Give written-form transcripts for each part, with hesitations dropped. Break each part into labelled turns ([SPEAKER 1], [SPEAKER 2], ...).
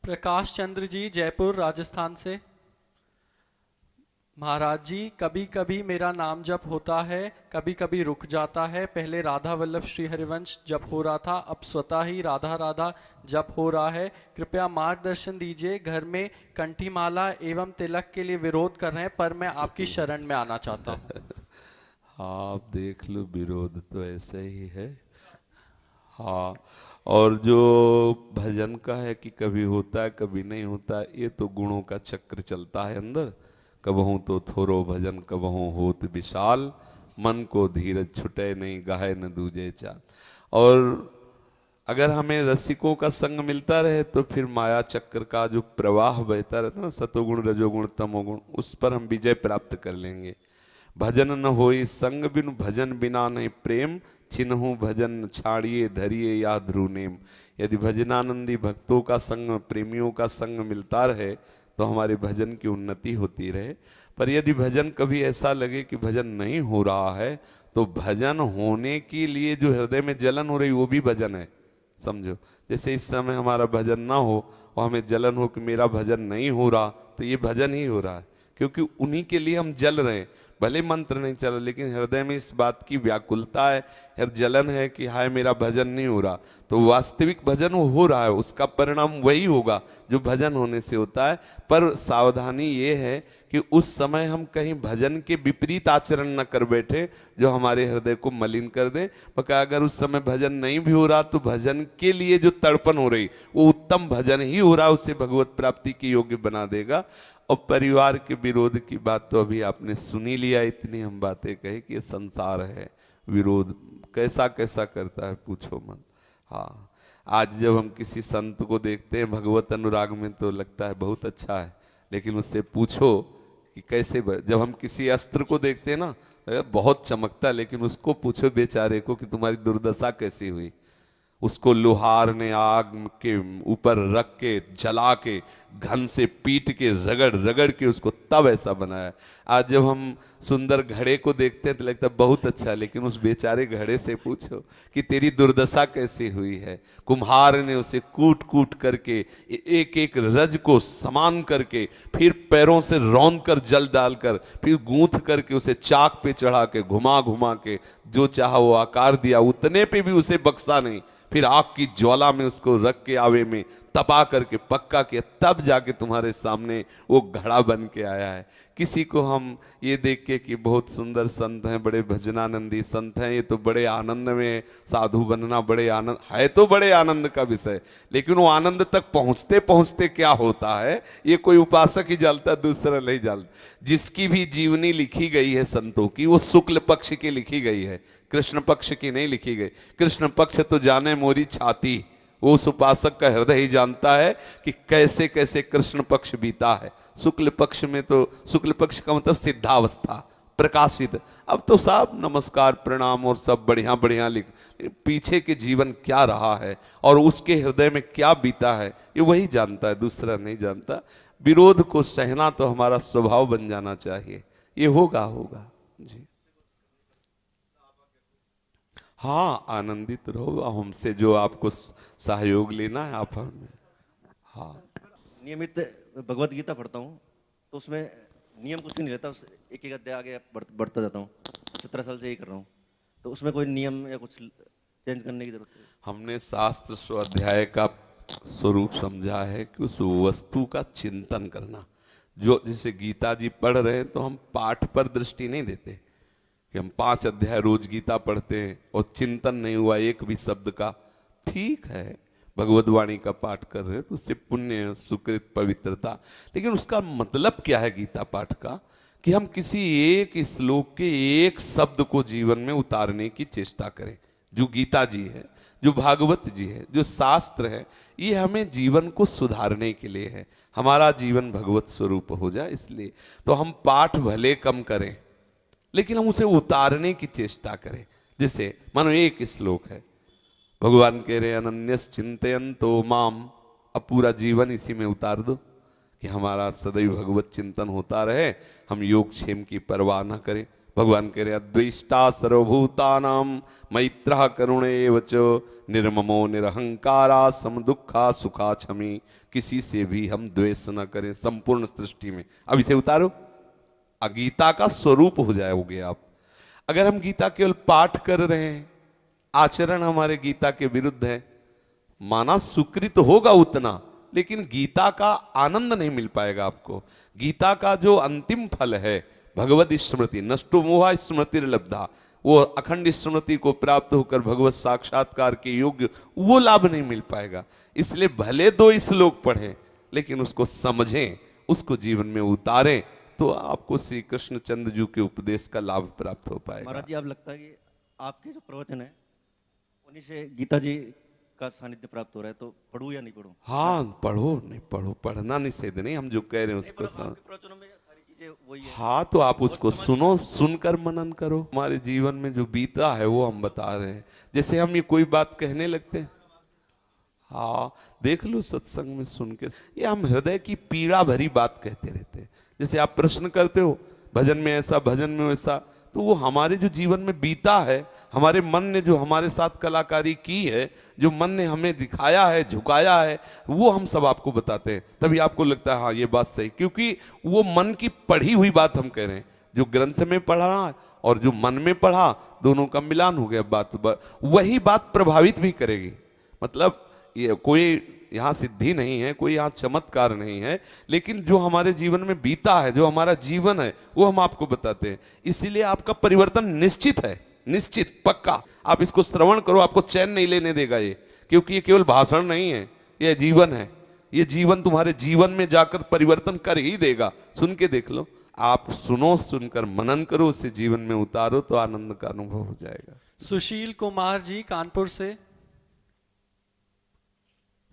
[SPEAKER 1] प्रकाश चंद्र जी, जयपुर राजस्थान से। महाराज जी, कभी कभी मेरा नाम जप होता है, कभी कभी रुक जाता है। पहले राधा वल्लभ श्री हरिवंश जप हो रहा था, अब स्वतः ही राधा राधा जप हो रहा है। कृपया मार्गदर्शन दीजिए। घर में कंठी माला एवं तिलक के लिए विरोध कर रहे हैं, पर मैं आपकी शरण में आना चाहता हूँ।
[SPEAKER 2] हाँ, आप देख लो, विरोध तो ऐसे ही है। हाँ, और जो भजन का है कि कभी होता है कभी नहीं होता है, ये तो गुणों का चक्र चलता है अंदर। कबहू तो थोरो भजन कबहू होत विशाल, मन को धीरज छुटे नहीं गाहे न दूजे चाल। और अगर हमें रसिकों का संग मिलता रहे तो फिर माया चक्र का जो प्रवाह बहता रहता है ना, सतोगुण रजोगुण तमोगुण, उस पर हम विजय प्राप्त कर लेंगे। भजन न होई संग बिनु भजन बिना नहीं प्रेम, छिनहु भजन छाड़िए धरिए या ध्रुव नेम। यदि भजनानंदी भक्तों का संग, प्रेमियों का संग मिलता रहे तो हमारे भजन की उन्नति होती रहे। पर यदि भजन कभी ऐसा लगे कि भजन नहीं हो रहा है, तो भजन होने के लिए जो हृदय में जलन हो रही वो भी भजन है, समझो। जैसे इस समय हमारा भजन ना हो और हमें जलन हो कि मेरा भजन नहीं हो रहा, तो ये भजन ही हो रहा है, क्योंकि उन्हीं के लिए हम जल रहे हैं। भले मंत्र नहीं चल, लेकिन हृदय में इस बात की व्याकुलता है, जलन है कि हाय मेरा भजन नहीं हो रहा। तो वास्तविक भजन हो रहा है, उसका परिणाम वही होगा जो भजन होने से होता है। पर सावधानी ये है कि उस समय हम कहीं भजन के विपरीत आचरण न कर बैठे जो हमारे हृदय को मलिन कर दे। पक्का अगर उस समय भजन नहीं भी हो रहा तो भजन के लिए जो तड़पन हो रही वो उत्तम भजन ही हो रहा, उसे भगवत प्राप्ति के योग्य बना देगा। और परिवार के विरोध की बात तो अभी आपने सुनी लिया, इतनी हम बातें कही कि ये संसार है, विरोध कैसा कैसा करता है पूछो मत। हाँ, आज जब हम किसी संत को देखते हैं भगवत अनुराग में तो लगता है बहुत अच्छा है, लेकिन उससे पूछो कि कैसे जब हम किसी अस्त्र को देखते हैं ना बहुत चमकता है, लेकिन उसको पूछो बेचारे को कि तुम्हारी दुर्दशा कैसी हुई। उसको लोहार ने आग के ऊपर रख के जला के घन से पीट के रगड़ रगड़ के उसको तब ऐसा बनाया। आज जब हम सुंदर घड़े को देखते हैं तो लगता है बहुत अच्छा, लेकिन उस बेचारे घड़े से पूछो कि तेरी दुर्दशा कैसी हुई है। कुम्हार ने उसे कूट कूट करके एक एक रज को समान करके फिर पैरों से रौंद कर जल डालकर फिर गूंथ करके उसे चाक पे चढ़ा के घुमा घुमा के जो चाहा वो आकार दिया, उतने पे भी उसे बख्शा नहीं। फिर आग की ज्वाला में उसको रख के आवे में तपा करके पक्का किया, तब जाके तुम्हारे सामने वो घड़ा बन के आया है। किसी को हम ये देख के कि बहुत सुंदर संत हैं, बड़े भजनानंदी संत हैं, ये तो बड़े आनंद में, साधु बनना बड़े आनंद है, तो बड़े आनंद का विषय, लेकिन वो आनंद तक पहुंचते पहुंचते क्या होता है ये कोई उपासक ही जानता, दूसरा नहीं जानता। जिसकी भी जीवनी लिखी गई है संतों की वो शुक्ल पक्ष की लिखी गई है, कृष्ण पक्ष की नहीं लिखी गई। कृष्ण पक्ष तो जाने मोरी छाती, वो उस उपासक का हृदय ही जानता है कि कैसे कैसे कृष्ण पक्ष बीता है। शुक्ल पक्ष में तो, शुक्ल पक्ष का मतलब सिद्धावस्था प्रकाशित। अब तो साहब नमस्कार प्रणाम और सब बढ़िया बढ़िया लिख, पीछे के जीवन क्या रहा है और उसके हृदय में क्या बीता है ये वही जानता है, दूसरा नहीं जानता। विरोध को सहना तो हमारा स्वभाव बन जाना चाहिए, ये होगा होगा जी। हाँ, आनंदित रहो, हमसे जो आपको सहयोग लेना है आप हमें। हाँ,
[SPEAKER 3] नियमित भगवत गीता पढ़ता हूँ तो उसमें नियम कुछ नहीं रहता, उस एक एक अध्याय आगे बढ़ता जाता हूँ। 17 साल से यही कर रहा हूँ, तो उसमें कोई नियम या कुछ चेंज करने की जरूरत है?
[SPEAKER 2] हमने शास्त्र स्वाध्याय का स्वरूप समझा है कि उस वस्तु का चिंतन करना। जो जैसे गीता जी पढ़ रहे हैं तो हम पाठ पर दृष्टि नहीं देते कि हम 5 अध्याय रोज गीता पढ़ते हैं और चिंतन नहीं हुआ एक भी शब्द का। ठीक है, भगवद वाणी का पाठ कर रहे हैं तो उससे पुण्य सुकृत पवित्रता, लेकिन उसका मतलब क्या है गीता पाठ का कि हम किसी एक श्लोक के एक शब्द को जीवन में उतारने की चेष्टा करें। जो गीता जी है, जो भागवत जी है, जो शास्त्र है, ये हमें जीवन को सुधारने के लिए है, हमारा जीवन भगवत स्वरूप हो जाए। इसलिए तो हम पाठ भले कम करें लेकिन हम उसे उतारने की चेष्टा करें। जैसे मानो एक श्लोक है, भगवान कह रहे अनन्यस चिंतयन्तो माम, अब पूरा जीवन इसी में उतार दो कि हमारा सदैव भगवत चिंतन होता रहे, हम योग क्षेम की परवाह न करें। भगवान कह रहे द्वेष्टा सर्वभूतानाम मैत्रः करुण एव च निर्ममो निरहंकारा समदुखा सुखा क्षमी। किसी से भी हम द्वेष न करें संपूर्ण सृष्टि में। अब इसे उतारो, गीता का स्वरूप हो जाओगे आप। अगर हम गीता केवल पाठ कर रहे हैं, आचरण हमारे गीता के विरुद्ध है, माना सुकृत होगा उतना, लेकिन गीता का आनंद नहीं मिल पाएगा आपको। गीता का जो अंतिम फल है भगवत स्मृति, नष्टो मोहा स्मृतिर्लब्धा, वो अखंड स्मृति को प्राप्त होकर भगवत साक्षात्कार के योग्य, वो लाभ नहीं मिल पाएगा। इसलिए भले 2 श्लोक पढ़ें, लेकिन उसको समझें, उसको जीवन में उतारें, तो आपको श्री कृष्ण चंद्र जी के उपदेश का लाभ प्राप्त हो पाएगा।
[SPEAKER 3] महाराज जी, आप लगता है कि आपके जो प्रवचन है उन्हीं से गीता जी का सानिध्य प्राप्त हो रहा है, तो पढ़ूं या नहीं पढ़ूं?
[SPEAKER 2] हाँ, पढ़ो, नहीं पढ़ो, पढ़ना निषेध नहीं, हम जो कह रहे हैं उसको
[SPEAKER 3] आपके प्रवचनों में सारी चीजें वही है।
[SPEAKER 2] हाँ, तो आप उसको सुनो, सुनकर मनन करो। हमारे जीवन में जो बीता है वो हम बता रहे हैं। जैसे हम ये कोई बात कहने लगते हैं, हाँ देख लो सत्संग में सुन के, ये हम हृदय की पीड़ा भरी बात कहते रहते हैं। जैसे आप प्रश्न करते हो भजन में ऐसा, भजन में वैसा, तो वो हमारे जो जीवन में बीता है, हमारे मन ने जो हमारे साथ कलाकारी की है, जो मन ने हमें दिखाया है, झुकाया है, वो हम सब आपको बताते हैं। तभी आपको लगता है हाँ ये बात सही, क्योंकि वो मन की पढ़ी हुई बात हम कह रहे हैं। जो ग्रंथ में पढ़ा और जो मन में पढ़ा, दोनों का मिलान हो गया। वही बात प्रभावित भी करेगी। मतलब ये कोई यहाँ सिद्धि नहीं है, कोई यहाँ चमत्कार नहीं है, लेकिन जो हमारे जीवन में बीता है, जो हमारा जीवन है, वो हम आपको बताते हैं। इसीलिए आपका परिवर्तन निश्चित है, निश्चित, पक्का। आप इसको श्रवण करो, आपको चैन नहीं लेने देगा ये, क्योंकि ये केवल भाषण नहीं है, ये जीवन है। ये जीवन तुम्हारे जीवन में जाकर परिवर्तन कर ही देगा। सुन के देख लो, आप सुनो, सुनकर मनन करो, उससे जीवन में उतारो, तो आनंद का अनुभव हो जाएगा।
[SPEAKER 1] सुशील कुमार जी कानपुर से,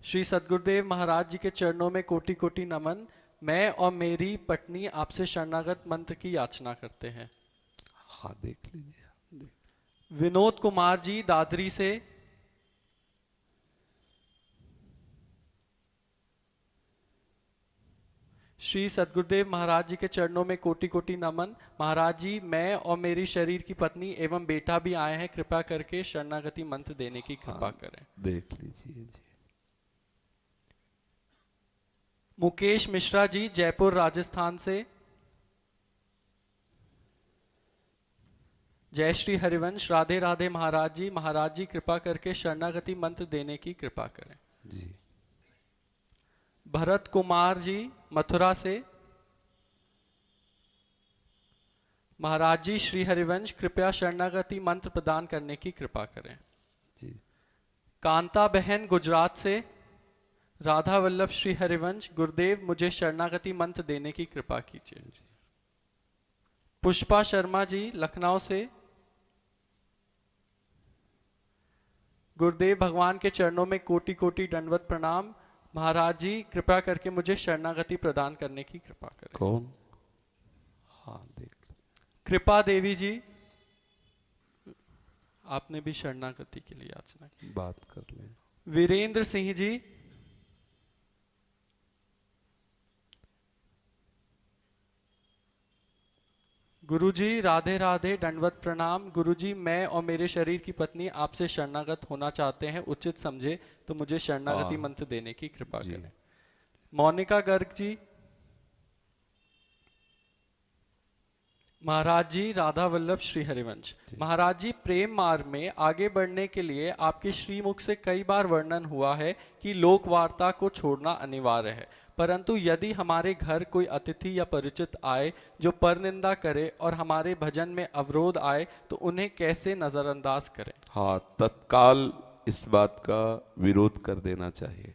[SPEAKER 1] श्री सद्गुरुदेव महाराज जी के चरणों में कोटि कोटि नमन। मैं और मेरी पत्नी आपसे शरणागत मंत्र की याचना करते हैं।
[SPEAKER 2] हाँ देख लीजिए।
[SPEAKER 1] विनोद कुमार जी दादरी से, श्री सद्गुरुदेव महाराज जी के चरणों में कोटि कोटि नमन। महाराज जी, मैं और मेरी शरीर की पत्नी एवं बेटा भी आए हैं, कृपा करके शरणागति मंत्र देने की कृपा करें।
[SPEAKER 2] देख लीजिए जी।
[SPEAKER 1] मुकेश मिश्रा जी जयपुर राजस्थान से, जय श्री हरिवंश, राधे राधे महाराज जी कृपा करके शरणागति मंत्र देने की कृपा करें
[SPEAKER 2] जी।
[SPEAKER 1] भरत कुमार जी मथुरा से, महाराज जी श्री हरिवंश कृपया शरणागति मंत्र प्रदान करने की कृपा करें
[SPEAKER 2] जी।
[SPEAKER 1] कांता बहन गुजरात से, राधा वल्लभ श्री हरिवंश गुरुदेव मुझे शरणागति मंत्र देने की कृपा कीजिए। पुष्पा शर्मा जी लखनऊ से, गुरुदेव भगवान के चरणों में कोटि कोटि दंडवत प्रणाम। महाराज जी कृपा करके मुझे शरणागति प्रदान करने की कृपा करें।
[SPEAKER 2] कौन? हाँ देख।
[SPEAKER 1] कृपा देवी जी, आपने भी शरणागति के लिए याचना की,
[SPEAKER 2] बात कर लें।
[SPEAKER 1] वीरेंद्र सिंह जी, गुरुजी राधे राधे दंडवत प्रणाम। गुरुजी, मैं और मेरे शरीर की पत्नी आपसे शरणागत होना चाहते हैं, उचित समझे तो मुझे शरणागति मंत्र देने की कृपा करें। मोनिका गर्ग जी, महाराज जी राधा वल्लभ श्री हरिवंश, महाराज जी प्रेम मार्ग में आगे बढ़ने के लिए आपके श्रीमुख से कई बार वर्णन हुआ है कि लोक वार्ता को छोड़ना अनिवार्य है, परंतु यदि हमारे घर कोई अतिथि या परिचित आए जो परनिंदा करे और हमारे भजन में अवरोध आए तो उन्हें कैसे नजरअंदाज करें?
[SPEAKER 2] हाँ, तत्काल इस बात का विरोध कर देना चाहिए।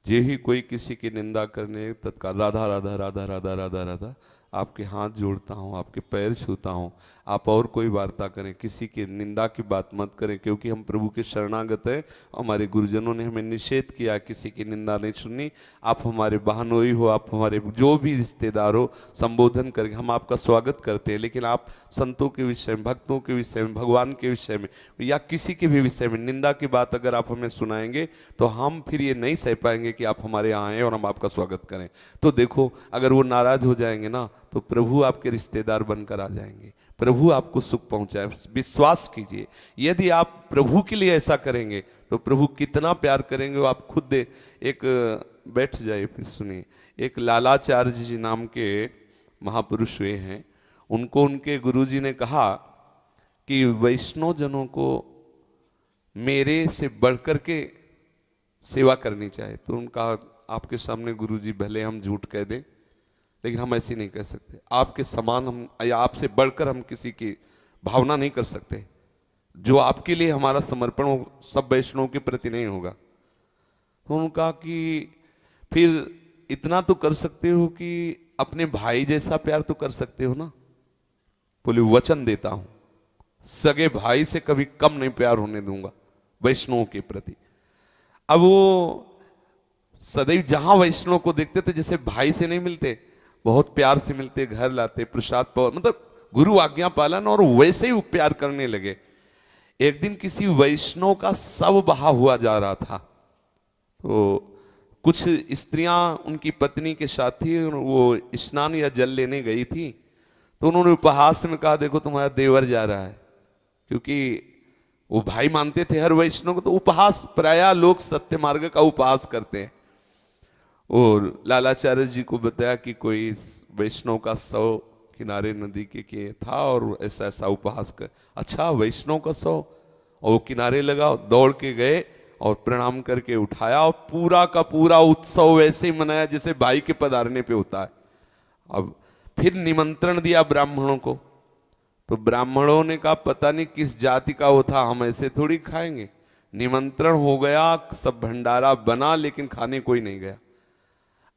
[SPEAKER 2] जे ही कोई किसी की निंदा करने, तत्काल राधा राधा राधा राधा राधा राधा, आपके हाथ जोड़ता हूँ, आपके पैर छूता हूँ। आप और कोई वार्ता करें, किसी की निंदा की बात मत करें, क्योंकि हम प्रभु के शरणागत हैं। हमारे गुरुजनों ने हमें निषेध किया, किसी की निंदा नहीं सुननी। आप हमारे बहनोई हो, आप हमारे जो भी रिश्तेदार हो, संबोधन करके हम आपका स्वागत करते हैं। लेकिन आप संतों के विषय में, भक्तों के विषय में, भगवान के विषय में या किसी के भी विषय में निंदा की बात अगर आप हमें सुनाएंगे तो हम फिर ये नहीं सह पाएंगे कि आप हमारे यहाँ आएँ और हम आपका स्वागत करें। तो देखो, अगर वो नाराज हो जाएंगे ना, तो प्रभु आपके रिश्तेदार बनकर आ जाएंगे। प्रभु आपको सुख पहुंचाए। विश्वास कीजिए, यदि आप प्रभु के लिए ऐसा करेंगे तो प्रभु कितना प्यार करेंगे वो आप खुद दे। एक बैठ जाइए फिर सुनिए। एक लालाचार्य जी नाम के महापुरुष हुए हैं, उनको उनके गुरुजी ने कहा कि वैष्णव जनों को मेरे से बढ़कर के सेवा करनी चाहिए। तो उनका आपके सामने गुरुजी भले हम झूठ कह दें लेकिन हम ऐसी नहीं कह सकते। आपके समान हम या आपसे बढ़कर हम किसी की भावना नहीं कर सकते। जो आपके लिए हमारा समर्पण हो सब वैष्णव के प्रति नहीं होगा। तो उन्होंने कहा कि फिर इतना तो कर सकते हो कि अपने भाई जैसा प्यार तो कर सकते हो ना। बोले वचन देता हूं सगे भाई से कभी कम नहीं प्यार होने दूंगा वैष्णव के प्रति। अब वो सदैव जहां वैष्णव को देखते थे जैसे भाई से नहीं मिलते, बहुत प्यार से मिलते, घर लाते, प्रसाद पावन, मतलब गुरु आज्ञा पालन, और वैसे ही वो प्यार करने लगे। एक दिन किसी वैष्णव का शव बहा हुआ जा रहा था, तो कुछ स्त्रियां उनकी पत्नी के साथ थी, वो स्नान या जल लेने गई थी। तो उन्होंने उपहास में कहा देखो तुम्हारा देवर जा रहा है, क्योंकि वो भाई मानते थे हर वैष्णव को। तो उपहास, प्रायः लोग सत्य मार्ग का उपहास करते हैं। और लालाचार्य जी को बताया कि कोई वैष्णव का शव किनारे नदी के था और ऐसा ऐसा उपहास कर। अच्छा वैष्णव का शव, और वो किनारे लगा, दौड़ के गए और प्रणाम करके उठाया, और पूरा का पूरा उत्सव वैसे ही मनाया जैसे भाई के पधारने पे होता है। अब फिर निमंत्रण दिया ब्राह्मणों को, तो ब्राह्मणों ने कहा पता नहीं किस जाति का वो था, हम ऐसे थोड़ी खाएंगे। निमंत्रण हो गया, सब भंडारा बना, लेकिन खाने कोई नहीं गया।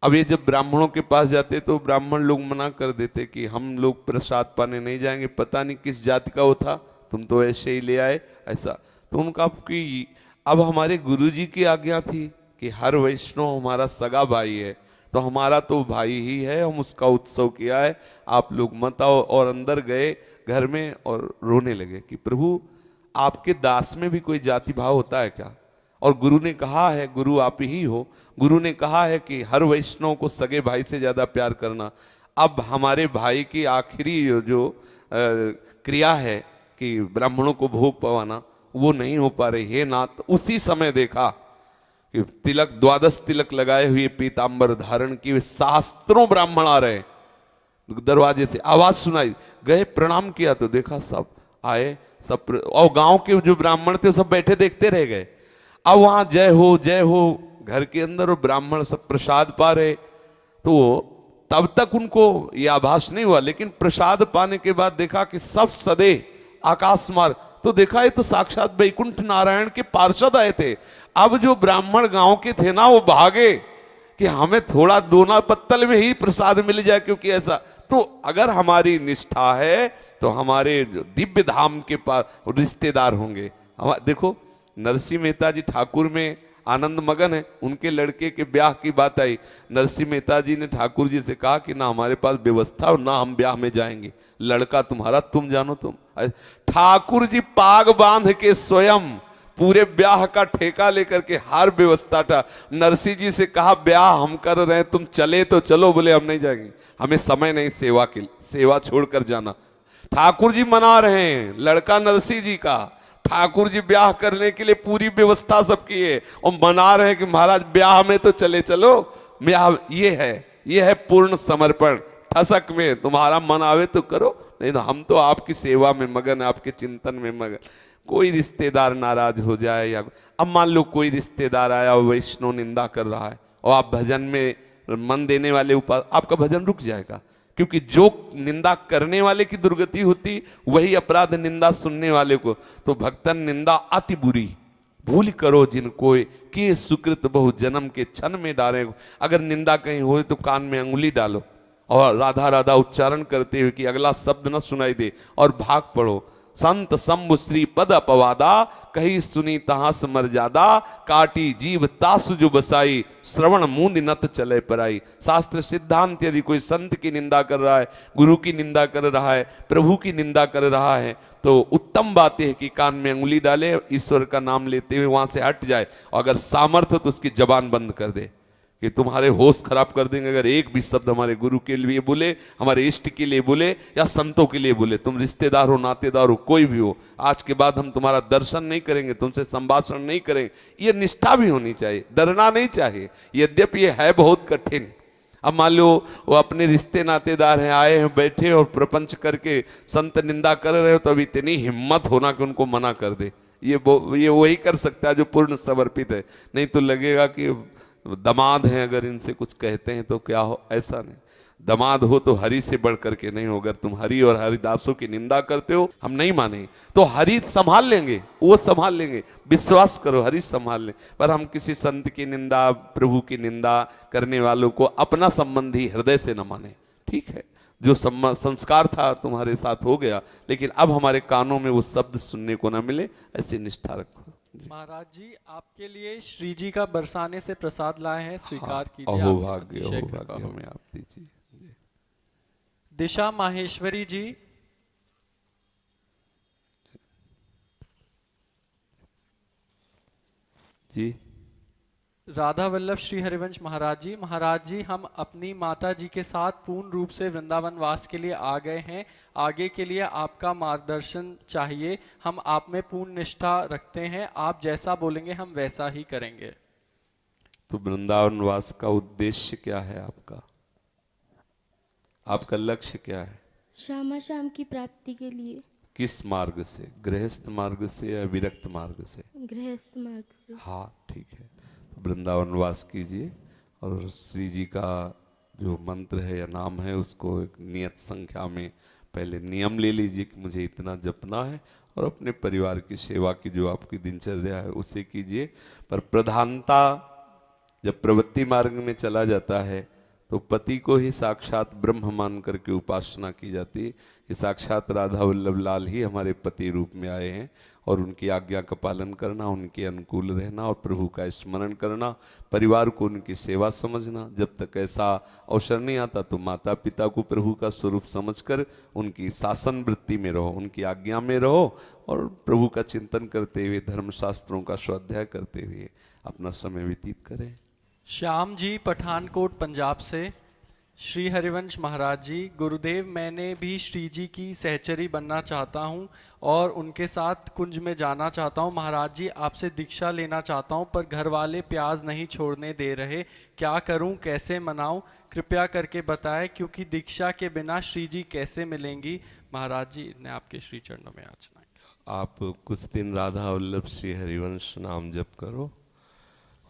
[SPEAKER 2] अब ये जब ब्राह्मणों के पास जाते तो ब्राह्मण लोग मना कर देते कि हम लोग प्रसाद पाने नहीं जाएंगे, पता नहीं किस जाति का वो था, तुम तो ऐसे ही ले आए ऐसा। तो उनका कि अब हमारे गुरुजी की आज्ञा थी कि हर वैष्णव हमारा सगा भाई है, तो हमारा तो भाई ही है, हम उसका उत्सव किया है, आप लोग मत आओ। और अंदर गए घर में और रोने लगे कि प्रभु आपके दास में भी कोई जाति भाव होता है क्या? और गुरु ने कहा है, गुरु आप ही हो, गुरु ने कहा है कि हर वैष्णव को सगे भाई से ज्यादा प्यार करना। अब हमारे भाई की आखिरी जो क्रिया है कि ब्राह्मणों को भोग पवाना, वो नहीं हो पा रही है नाथ। उसी समय देखा कि तिलक, द्वादश तिलक लगाए हुए, पीतांबर धारण किए, शास्त्रों ब्राह्मण आ रहे। दरवाजे से आवाज सुनाई, गए प्रणाम किया तो देखा सब आए, सब और गांव के जो ब्राह्मण थे सब बैठे देखते रह गए। अब वहां जय हो घर के अंदर, और ब्राह्मण सब प्रसाद पा रहे। तो तब तक उनको यह आभास नहीं हुआ, लेकिन प्रसाद पाने के बाद देखा कि सब सदे आकाश मार्ग, तो देखा ये तो साक्षात वैकुंठ नारायण के पार्षद आए थे। अब जो ब्राह्मण गांव के थे ना, वो भागे कि हमें थोड़ा दोना पत्तल में ही प्रसाद मिल जाए, क्योंकि ऐसा। तो अगर हमारी निष्ठा है तो हमारे दिव्य धाम के पास रिश्तेदार होंगे। देखो नरसिंह मेहता जी ठाकुर में आनंद मगन है, उनके लड़के के ब्याह की बात आई। नरसिंह मेहता जी ने ठाकुर जी से कहा कि ना हमारे पास व्यवस्था और ना हम ब्याह में जाएंगे, लड़का तुम्हारा तुम जानो। तुम ठाकुर जी पाग बांध के स्वयं पूरे ब्याह का ठेका लेकर के हर व्यवस्था था। नरसिंह जी से कहा ब्याह हम कर रहे हैं, तुम चले तो चलो, बोले हम नहीं जाएंगे, हमें समय नहीं सेवा के, सेवा छोड़कर जाना। ठाकुर जी मना रहे हैं, लड़का नरसिंह जी का, ठाकुर जी ब्याह करने के लिए पूरी व्यवस्था सबकी है, और मना रहे हैं कि महाराज ब्याह में तो चले चलो, ब्याह ये है पूर्ण समर्पण। ठसक में तुम्हारा मन आवे तो करो, नहीं तो हम तो आपकी सेवा में मगन, आपके चिंतन में मगन। कोई रिश्तेदार नाराज हो जाए, या अब मान लो कोई रिश्तेदार आया वैष्णव निंदा कर रहा है, और आप भजन में मन देने वाले ऊपर, आपका भजन रुक जाएगा। क्योंकि जो निंदा करने वाले की दुर्गति होती, वही अपराध निंदा सुनने वाले को। तो भक्तन निंदा अति बुरी, भूल करो जिनको कि सुकृत बहु जन्म के क्षण में डाले। अगर निंदा कहीं हो तो कान में अंगुली डालो और राधा राधा उच्चारण करते हुए कि अगला शब्द न सुनाई दे, और भाग पड़ो। संत शंभु श्री पद अपवादा, कही सुनी तहां समर जादा, काटी जीव तासु जो बसाई, श्रवण मूंद नत चले पराई। शास्त्र सिद्धांत यदि कोई संत की निंदा कर रहा है, गुरु की निंदा कर रहा है, प्रभु की निंदा कर रहा है, तो उत्तम बात है कि कान में अंगुली डाले, ईश्वर का नाम लेते हुए वहां से हट जाए, और अगर सामर्थ्य तो उसकी जबान बंद कर दे। कि तुम्हारे होश खराब कर देंगे अगर एक भी शब्द हमारे गुरु के लिए बोले, हमारे इष्ट के लिए बोले या संतों के लिए बोले। तुम रिश्तेदार हो, नातेदार हो, कोई भी हो, आज के बाद हम तुम्हारा दर्शन नहीं करेंगे, तुमसे संभाषण नहीं करेंगे। ये निष्ठा भी होनी चाहिए, डरना नहीं चाहिए, यद्यपि ये है बहुत कठिन। अब मान लो वो अपने रिश्ते नातेदार हैं, आए हैं, बैठे और प्रपंच करके संत निंदा कर रहे हो, तो अब इतनी हिम्मत होना कि उनको मना कर दे। ये वही कर सकता है जो पूर्ण समर्पित है, नहीं तो लगेगा कि दामाद हैं, अगर इनसे कुछ कहते हैं तो क्या हो। ऐसा नहीं, दामाद हो तो हरि से बढ़ करके नहीं हो। अगर तुम हरि और हरिदासों की निंदा करते हो, हम नहीं माने, तो हरि संभाल लेंगे, वो संभाल लेंगे, विश्वास करो, हरि संभाल लें। पर हम किसी संत की निंदा, प्रभु की निंदा करने वालों को अपना संबंधी हृदय से न माने। ठीक है, जो संस्कार था तुम्हारे साथ हो गया, लेकिन अब हमारे कानों में वो शब्द सुनने को ना मिले, ऐसी निष्ठा रखो।
[SPEAKER 1] महाराज जी, आपके लिए श्री जी का बरसाने से प्रसाद लाए हैं, स्वीकार कीजिए।
[SPEAKER 2] अहोभाग्य,
[SPEAKER 1] आपकी अतिशय कृपा
[SPEAKER 2] अहोभाग्य
[SPEAKER 1] हो।
[SPEAKER 2] हमें आप दीजिए।
[SPEAKER 1] दिशा माहेश्वरी जी,
[SPEAKER 2] जी
[SPEAKER 1] राधा वल्लभ श्री हरिवंश महाराज जी। महाराज जी, हम अपनी माता जी के साथ पूर्ण रूप से वृंदावन वास के लिए आ गए हैं। आगे के लिए आपका मार्गदर्शन चाहिए। हम आप में पूर्ण निष्ठा रखते हैं, आप जैसा बोलेंगे हम वैसा ही करेंगे।
[SPEAKER 2] तो वृंदावन वास का उद्देश्य क्या है आपका? आपका लक्ष्य क्या है?
[SPEAKER 4] श्यामा श्याम की प्राप्ति के लिए।
[SPEAKER 2] किस मार्ग से? गृहस्थ मार्ग से या विरक्त मार्ग से?
[SPEAKER 4] गृहस्थ मार्ग से।
[SPEAKER 2] हाँ ठीक है, तो वृंदावन वास कीजिए और श्री जी का जो मंत्र है या नाम है उसको एक नियत संख्या में पहले नियम ले लीजिए कि मुझे इतना जपना है, और अपने परिवार की सेवा की जो आपकी दिनचर्या है उसे कीजिए। पर प्रधानता जब प्रवृत्ति मार्ग में चला जाता है तो पति को ही साक्षात ब्रह्म मान करके उपासना की जाती है कि साक्षात राधा वल्लभ लाल ही हमारे पति रूप में आए हैं, और उनकी आज्ञा का पालन करना, उनके अनुकूल रहना और प्रभु का स्मरण करना, परिवार को उनकी सेवा समझना। जब तक ऐसा अवसर नहीं आता तो माता पिता को प्रभु का स्वरूप समझकर उनकी शासन वृत्ति में रहो, उनकी आज्ञा में रहो, और प्रभु का चिंतन करते हुए, धर्मशास्त्रों का स्वाध्याय करते हुए अपना समय व्यतीत करें।
[SPEAKER 1] श्याम जी, पठानकोट पंजाब से। श्री हरिवंश महाराज जी, गुरुदेव, मैंने भी श्री जी की सहचरी बनना चाहता हूँ और उनके साथ कुंज में जाना चाहता हूँ। महाराज जी, आपसे दीक्षा लेना चाहता हूँ, पर घर वाले प्याज नहीं छोड़ने दे रहे। क्या करूँ, कैसे मनाऊँ, कृपया करके बताएं, क्योंकि दीक्षा के बिना श्री जी कैसे मिलेंगी। महाराज जी ने आपके श्री चरणों में याचना की।
[SPEAKER 2] आप कुछ दिन राधा वल्लभ श्री हरिवंश नाम जप करो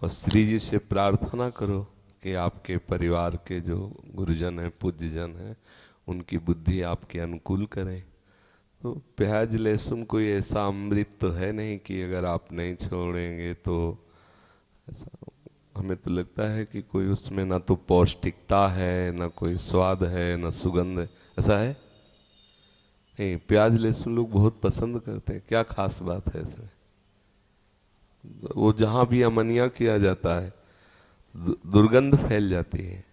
[SPEAKER 2] और श्री जी से प्रार्थना करो कि आपके परिवार के जो गुरुजन हैं, पूज्यजन हैं, उनकी बुद्धि आपके अनुकूल करें। तो प्याज लहसुन कोई ऐसा अमृत तो है नहीं कि अगर आप नहीं छोड़ेंगे तो ऐसा, हमें तो लगता है कि कोई उसमें ना तो पौष्टिकता है, ना कोई स्वाद है, ना सुगंध है। ऐसा है नहीं, प्याज लहसुन लोग बहुत पसंद करते हैं। क्या खास बात है इसमें? वो जहाँ भी अमनिया किया जाता है दुर्गंध फैल जाती है।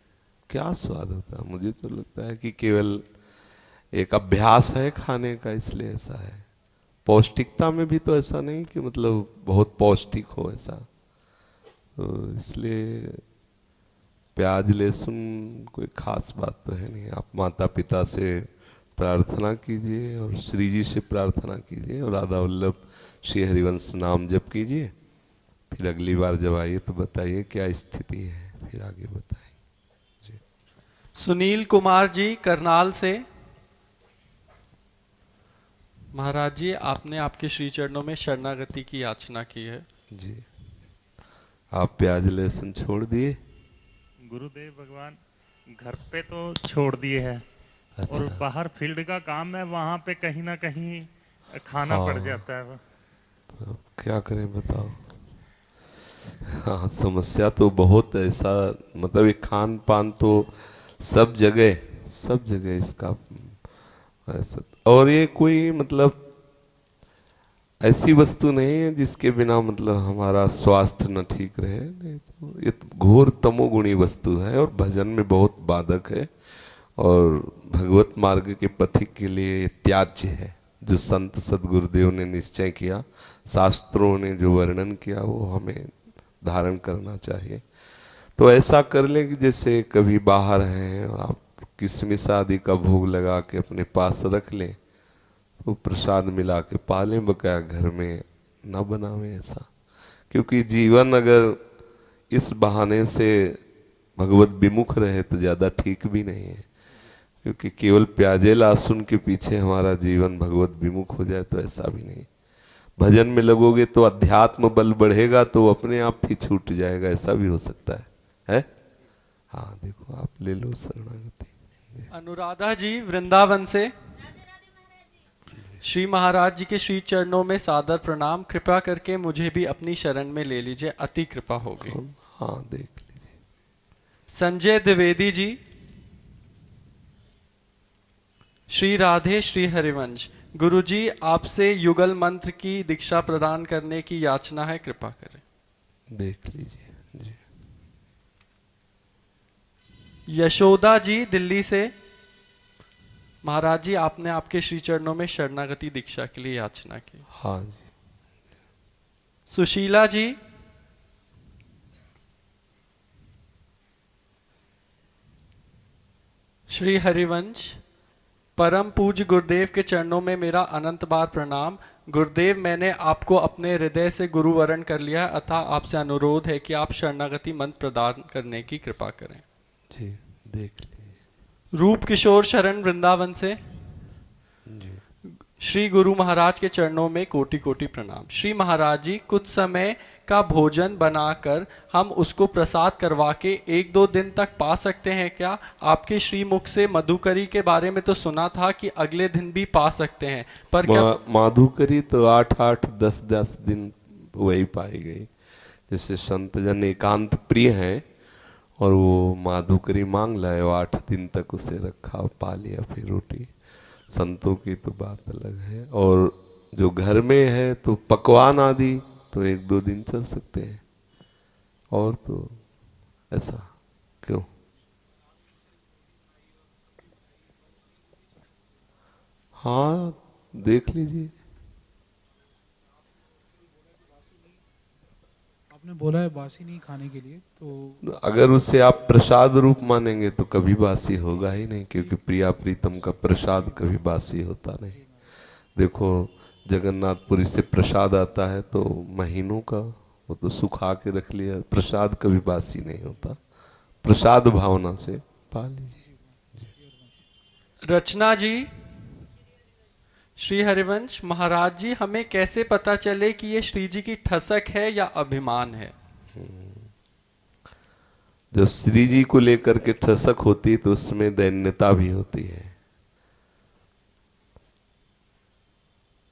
[SPEAKER 2] क्या स्वाद होता है? मुझे तो लगता है कि केवल एक अभ्यास है खाने का, इसलिए ऐसा है। पौष्टिकता में भी तो ऐसा नहीं कि मतलब बहुत पौष्टिक हो ऐसा, तो इसलिए प्याज लहसुन कोई खास बात तो है नहीं। आप माता पिता से प्रार्थना कीजिए और श्री जी से प्रार्थना कीजिए और राधा वल्लभ श्री हरिवंश नाम जप कीजिए। फिर अगली बार जब आइए तो बताइए क्या स्थिति है, फिर आगे बताइए जी।
[SPEAKER 1] सुनील कुमार जी, करनाल से। महाराज जी, आपने आपके श्री चरणों में शरणागति की याचना की है।
[SPEAKER 2] जी, आप प्याज लहसुन छोड़ दिए?
[SPEAKER 5] गुरुदेव भगवान, घर पे तो छोड़ दिए है।
[SPEAKER 2] अच्छा।
[SPEAKER 5] और बाहर फील्ड का काम है, वहाँ पे कहीं ना कहीं खाना पड़ जाता है।
[SPEAKER 2] तो क्या करें बताओ। हाँ, समस्या तो बहुत ऐसा, मतलब ये खान पान तो सब जगह इसका ऐसा, और ये कोई मतलब ऐसी वस्तु नहीं है जिसके बिना मतलब हमारा स्वास्थ्य न ठीक रहे। नहीं तो ये तो घोर तमोगुणी वस्तु है और भजन में बहुत बाधक है और भगवत मार्ग के पथिक के लिए त्याज्य है। जो संत सदगुरुदेव ने निश्चय किया, शास्त्रों ने जो वर्णन किया, वो हमें धारण करना चाहिए। तो ऐसा कर ले कि जैसे कभी बाहर हैं और आप किशमिश आदि का भोग लगा के अपने पास रख लें, तो प्रसाद मिला के पालें, बकाया घर में न बनावें ऐसा। क्योंकि जीवन अगर इस बहाने से भगवत विमुख रहे तो ज़्यादा ठीक भी नहीं है। क्योंकि केवल प्याजे लहसुन के पीछे हमारा जीवन भगवत विमुख हो जाए तो ऐसा भी नहीं। भजन में लगोगे तो अध्यात्म बल बढ़ेगा, तो अपने आप ही छूट जाएगा, ऐसा भी हो सकता है? हाँ, देखो आप ले लो शरणागति।
[SPEAKER 1] अनुराधा जी वृंदावन से, श्री महाराज जी के श्री चरणों में सादर प्रणाम। कृपा करके मुझे भी अपनी शरण में ले लीजिए, अति कृपा होगी।
[SPEAKER 2] हाँ, देख लीजिए।
[SPEAKER 1] संजय द्विवेदी जी, श्री राधे श्री हरिवंश, गुरुजी आपसे युगल मंत्र की दीक्षा प्रदान करने की याचना है, कृपा करें।
[SPEAKER 2] देख लीजिए जी।
[SPEAKER 1] यशोदा जी दिल्ली से, महाराज जी आपने आपके श्री चरणों में शरणागति दीक्षा के लिए याचना की।
[SPEAKER 2] हाँ जी।
[SPEAKER 1] सुशीला जी, श्री हरिवंश, परम पूज्य गुरुदेव के चरणों में मेरा अनंत बार प्रणाम। गुरुदेव, मैंने आपको अपने हृदय से गुरु वरण कर लिया है, अतः आपसे अनुरोध है कि आप शरणागति मंत्र प्रदान करने की कृपा करें।
[SPEAKER 2] जी, देख लीजिए।
[SPEAKER 1] रूप किशोर शरण वृंदावन से, श्री गुरु महाराज के चरणों में कोटि कोटि प्रणाम। श्री महाराज जी, कुछ समय का भोजन बनाकर हम उसको प्रसाद करवा के 1-2 दिन तक पा सकते हैं क्या? आपके श्री मुख से मधुकरी के बारे में तो सुना था कि अगले दिन भी पा सकते हैं, पर क्या
[SPEAKER 2] माधुकरी तो 8-8, 10-10 दिन वही पाई गई। जैसे संत जन एकांत प्रिय हैं और वो माधुकरी मांग लाए, 8 दिन तक उसे रखा, पा लिया, फिर रोटी। संतों की तो बात अलग है। और जो घर में है तो पकवान आदि तो 1-2 दिन चल सकते हैं, और तो ऐसा क्यों? हाँ, देख लीजिए।
[SPEAKER 6] आपने बोला है बासी नहीं खाने के लिए, तो
[SPEAKER 2] अगर उसे आप प्रसाद रूप मानेंगे तो कभी बासी होगा ही नहीं, क्योंकि प्रिया प्रीतम का प्रसाद कभी बासी होता नहीं। देखो, जगन्नाथपुरी से प्रसाद आता है तो महीनों का, वो तो सुखा के रख लिया। प्रसाद कभी बासी नहीं होता, प्रसाद भावना से पा लीजिए।
[SPEAKER 1] रचना जी, श्री हरिवंश, महाराज जी हमें कैसे पता चले कि ये श्री जी की ठसक है या अभिमान है?
[SPEAKER 2] जो श्री जी को लेकर के ठसक होती है तो उसमें दैन्यता भी होती है।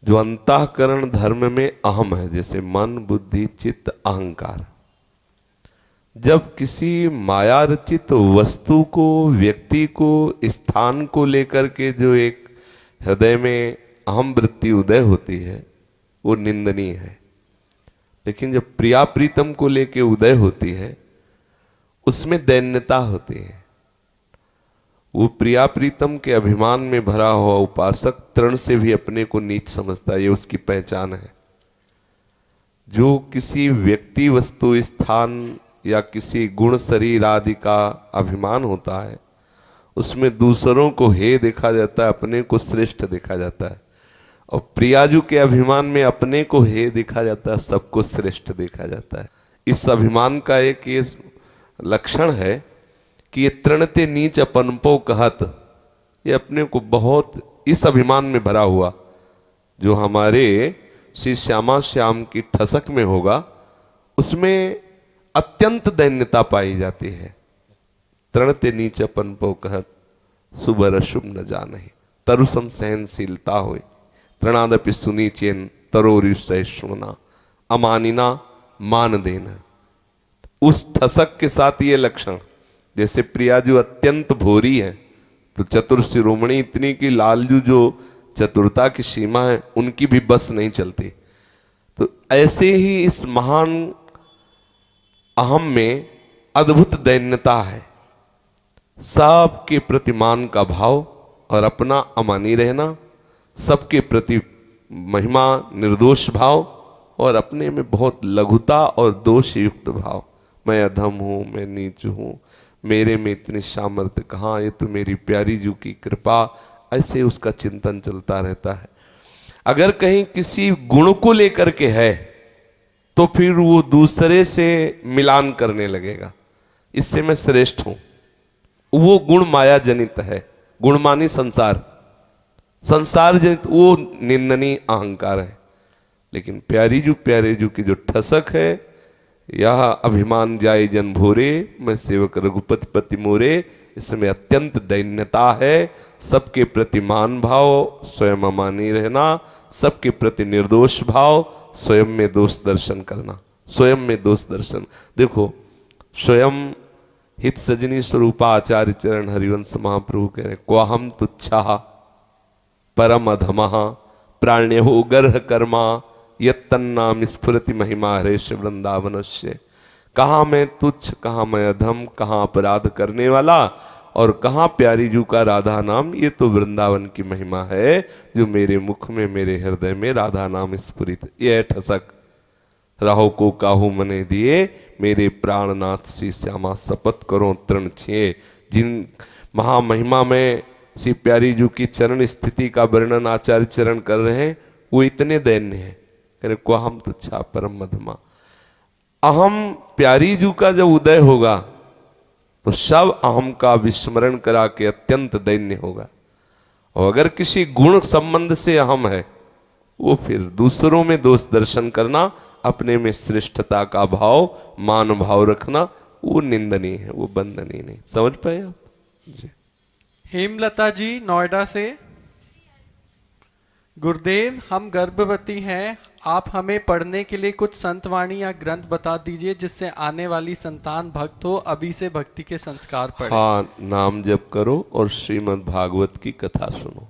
[SPEAKER 2] जो अंतःकरण धर्म में अहम है, जैसे मन, बुद्धि, चित्त, अहंकार, जब किसी माया रचित वस्तु को, व्यक्ति को, स्थान को लेकर के जो एक हृदय में अहम वृत्ति उदय होती है, वो निंदनीय है। लेकिन जब प्रिया प्रीतम को लेके उदय होती है, उसमें दैन्यता होती है। वो प्रिया प्रीतम के अभिमान में भरा हुआ उपासक तृण से भी अपने को नीच समझता है, ये उसकी पहचान है। जो किसी व्यक्ति, वस्तु, स्थान या किसी गुण, शरीर आदि का अभिमान होता है, उसमें दूसरों को हे देखा जाता है, अपने को श्रेष्ठ देखा जाता है। और प्रियाजू के अभिमान में अपने को हे देखा जाता है, सबको श्रेष्ठ देखा जाता है। इस अभिमान का एक ये लक्षण है कि ये तृणते नीच अपनपो कहत, ये अपने को बहुत इस अभिमान में भरा हुआ, जो हमारे श्री श्यामा श्याम की ठसक में होगा, उसमें अत्यंत दैन्यता पाई जाती है। तृणते नीच अपनपो कहत, शुभ अशुभ न जानहि, तरुसम सहनशीलता होय, तृणादपि सुनीचेन तरोरि सहिष्णुना, अमानिना मान देना। उस ठसक के साथ ये लक्षण, जैसे प्रियाजू अत्यंत भोरी है तो चतुर शिरोमणि इतनी कि लालजू जो चतुरता की सीमा है उनकी भी बस नहीं चलती। तो ऐसे ही इस महान अहम में अद्भुत दैन्यता है, सबके प्रति मान का भाव और अपना अमानी रहना, सबके प्रति महिमा निर्दोष भाव और अपने में बहुत लघुता और दोष युक्त भाव, मैं अधम हूँ, मैं नीच हूँ, मेरे में इतनी सामर्थ्य कहाँ, ये तो मेरी प्यारी जू की कृपा। ऐसे उसका चिंतन चलता रहता है। अगर कहीं किसी गुण को लेकर के है तो फिर वो दूसरे से मिलान करने लगेगा, इससे मैं श्रेष्ठ हूं। वो गुण माया जनित है, गुण मानी संसार, संसार जनित वो निंदनीय अहंकार है। लेकिन प्यारे जू की जो ठसक है, यह अभिमान जाए जन भोरे, मैं सेवक रघुपति पति मोरे, इसमें अत्यंत दैन्यता है। सबके प्रति मान भाव, स्वयं अमानी रहना, सबके प्रति निर्दोष भाव, स्वयं में दोष दर्शन करना, स्वयं में दोष दर्शन। देखो, स्वयं हित सजनी स्वरूपा आचार्य चरण हरिवंश महाप्रभु कह रहे, क्वाहम तुच्छा परम अधमः प्राण्यो गर्ह कर्मा यत्तन्नाम स्फुरति महिमा हरेश वृंदावनस्य। कहाँ मैं तुच्छ, कहाँ मैं अधम, कहाँ अपराध करने वाला और कहाँ प्यारी जू का राधा नाम। ये तो वृंदावन की महिमा है जो मेरे मुख में, मेरे हृदय में राधा नाम स्फुरित। यह ठसक राहो को काहू मने दिए, मेरे प्राणनाथ श्री श्यामा शपथ करो तृण छिए। जिन महामहिमा में श्री प्यारी जू की चरण स्थिति का वर्णन आचार्य चरण कर रहे हैं, वो इतने दैन्य है। कह रहे क्वाहम तुच्छा परम मधमा। अहम प्यारी जू का जब उदय होगा तो सब अहम का विस्मरण करा के अत्यंत दैन्य होगा। और अगर किसी गुण संबंध से अहम है, वो फिर दूसरों में दोष दर्शन करना, अपने में श्रेष्ठता का भाव, मान भाव रखना, वो निंदनीय है, वो वंदनीय नहीं। समझ पाए आप जी?
[SPEAKER 1] हेमलता जी नोएडा से, गुरुदेव हम गर्भवती हैं, आप हमें पढ़ने के लिए कुछ संतवाणी या ग्रंथ बता दीजिए जिससे आने वाली संतान भक्त हो, अभी से भक्ति के संस्कार पढ़े।
[SPEAKER 2] हाँ, नाम जप करो और श्रीमद् भागवत की कथा सुनो।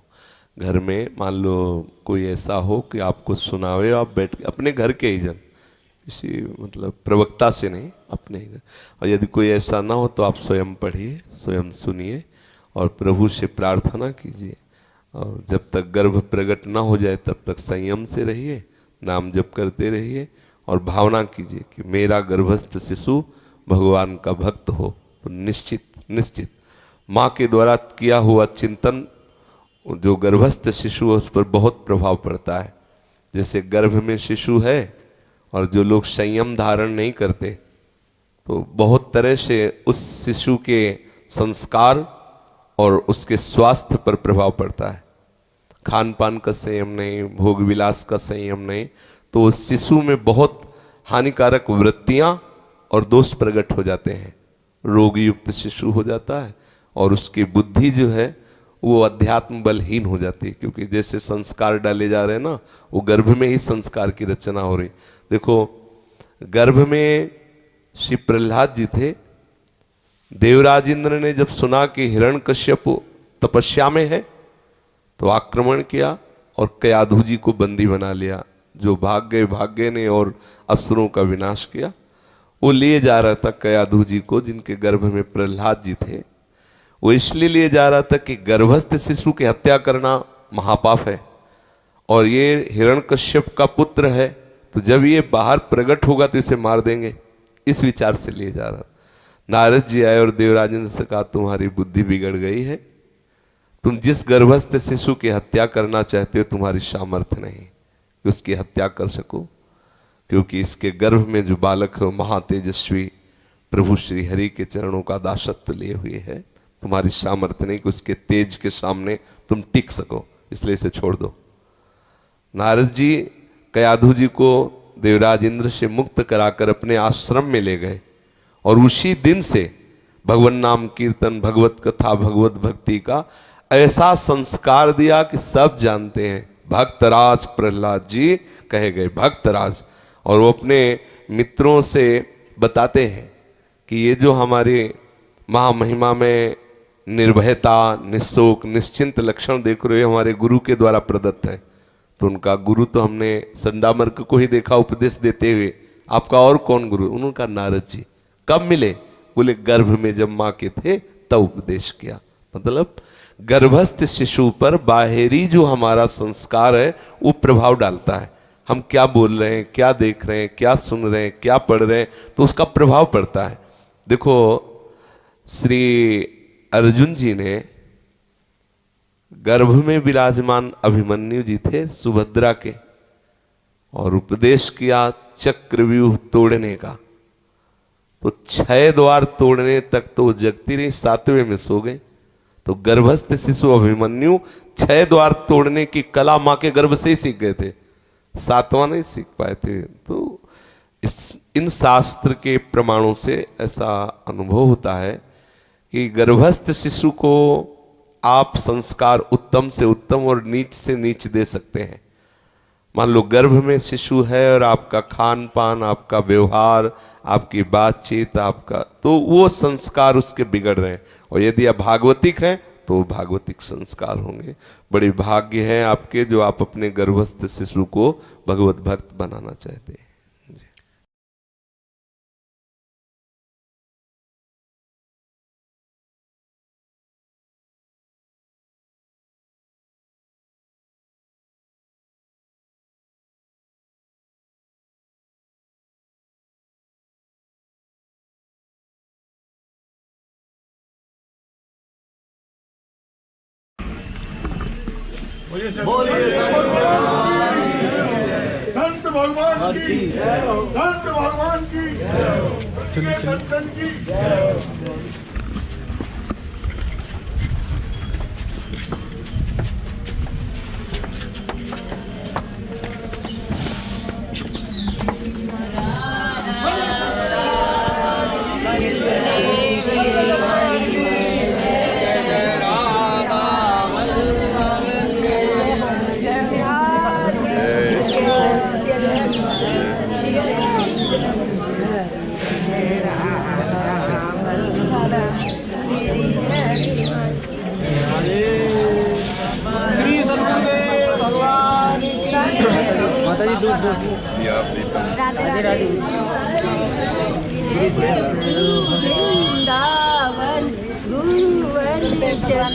[SPEAKER 2] घर में मान लो कोई ऐसा हो कि आपको सुनावे, आप बैठ के अपने घर के ही जन, किसी मतलब प्रवक्ता से नहीं, अपने ही घर। और यदि कोई ऐसा ना हो तो आप स्वयं पढ़िए, स्वयं सुनिए और प्रभु से प्रार्थना कीजिए। और जब तक गर्भ प्रकट ना हो जाए तब तक संयम से रहिए, नाम जप करते रहिए और भावना कीजिए कि मेरा गर्भस्थ शिशु भगवान का भक्त हो। तो निश्चित माँ के द्वारा किया हुआ चिंतन जो गर्भस्थ शिशु है उस पर बहुत प्रभाव पड़ता है। जैसे गर्भ में शिशु है और जो लोग संयम धारण नहीं करते तो बहुत तरह से उस शिशु के संस्कार और उसके स्वास्थ्य पर प्रभाव पड़ता है। खान पान का संयम नहीं, भोग विलास का संयम नहीं, तो उस शिशु में बहुत हानिकारक वृत्तियां और दोष प्रकट हो जाते हैं। रोग युक्त शिशु हो जाता है और उसकी बुद्धि जो है वो अध्यात्म बलहीन हो जाती है, क्योंकि जैसे संस्कार डाले जा रहे हैं ना, वो गर्भ में ही संस्कार की रचना हो रही। देखो, गर्भ में श्री प्रहलाद जी थे। देवराज इंद्र ने जब सुना कि हिरण्यकश्यप तपस्या में है तो आक्रमण किया और कयाधु जी को बंदी बना लिया। जो भाग गए ने और असुरों का विनाश किया। वो लिए जा रहा था कयाधु जी को, जिनके गर्भ में प्रहलाद जी थे। वो इसलिए लिए जा रहा था कि गर्भस्थ शिशु की हत्या करना महापाप है और ये हिरण्यकश्यप का पुत्र है, तो जब ये बाहर प्रकट होगा तो इसे मार देंगे, इस विचार से लिए जा रहा। नारद जी आए और देवराज इंद्र से कहा, तुम्हारी बुद्धि बिगड़ गई है, तुम जिस गर्भस्थ शिशु की हत्या करना चाहते हो तुम्हारी सामर्थ्य नहीं कि उसकी हत्या कर सको, क्योंकि इसके गर्भ में जो बालक है महातेजस्वी प्रभु श्री हरि के चरणों का दासत्व लिए हुए है। तुम्हारी सामर्थ्य नहीं कि उसके तेज के सामने तुम टिक सको, इसलिए इसे छोड़ दो। नारद जी कयाधु जी को देवराज इंद्र से मुक्त कराकर अपने आश्रम में ले गए और उसी दिन से भगवान नाम कीर्तन, भगवत कथा, भगवत भक्ति का ऐसा संस्कार दिया कि सब जानते हैं भक्तराज प्रहलाद जी कहे गए, भक्तराज। और वो अपने मित्रों से बताते हैं कि ये जो हमारे महामहिमा में निर्भयता, निशोक, निश्चिंत लक्षण देख रहे हो हमारे गुरु के द्वारा प्रदत्त है। तो उनका गुरु तो हमने संडामर्क को ही देखा उपदेश देते हुए, आपका और कौन गुरु? उनका नारद जी। कब मिले? बोले गर्भ में जब माँ के थे तब उपदेश किया। मतलब गर्भस्थ शिशु पर बाहरी जो हमारा संस्कार है वो प्रभाव डालता है। हम क्या बोल रहे हैं, क्या देख रहे हैं, क्या सुन रहे हैं, क्या पढ़ रहे हैं, तो उसका प्रभाव पड़ता है। देखो श्री अर्जुन जी ने गर्भ में विराजमान अभिमन्यु जी थे सुभद्रा के, और उपदेश किया चक्रव्यूह तोड़ने का। तो 6 द्वार तोड़ने तक तो जगती रही, 7वें में सो गए। तो गर्भस्थ शिशु अभिमन्यु 6 द्वार तोड़ने की कला मां के गर्भ से ही सीख गए थे, 7वां नहीं सीख पाए थे। तो इन शास्त्र के प्रमाणों से ऐसा अनुभव होता है कि गर्भस्थ शिशु को आप संस्कार उत्तम से उत्तम और नीच से नीच दे सकते हैं। मान लो गर्भ में शिशु है और आपका खान पान, आपका व्यवहार, आपकी बातचीत, आपका, तो वो संस्कार उसके बिगड़ रहे हैं। और यदि आप भागवतिक हैं तो वो भागवतिक संस्कार होंगे। बड़ी भाग्य है आपके जो आप अपने गर्भस्थ शिशु को भगवत भक्त बनाना चाहते हैं।
[SPEAKER 7] संत भगवान की संत भगवान की संतन की
[SPEAKER 8] वृंदावन भुवन चरण